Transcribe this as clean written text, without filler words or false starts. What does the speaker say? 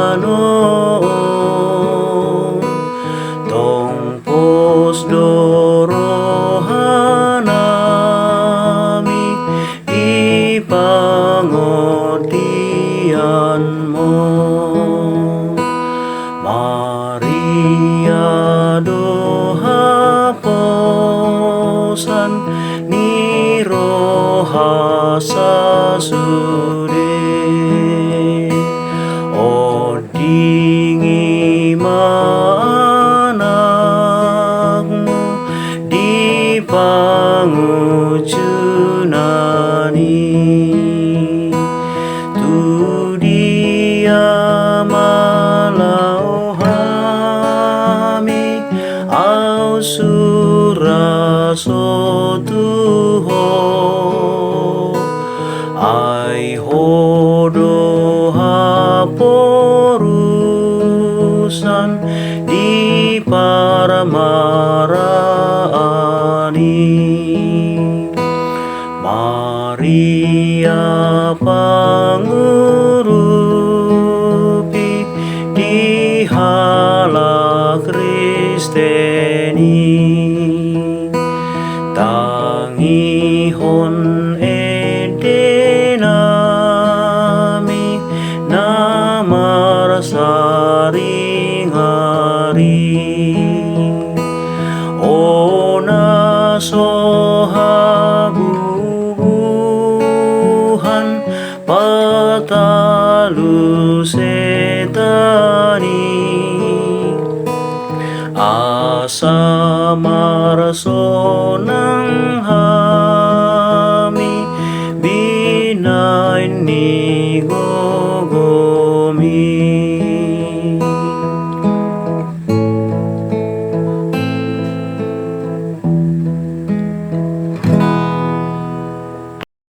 hanon tong pos dorohanami ipangotianmo. Maria dohaposan ni roha sasude odingi manakmu di pangujunani tu dia au suraso tuho ai hodo haporusan di paramaraani. Maria pangurupi di hala Kristeni tangihon edenami namar saring-hari ona sohabubuhan patalu setani asa marsonang hami binain ni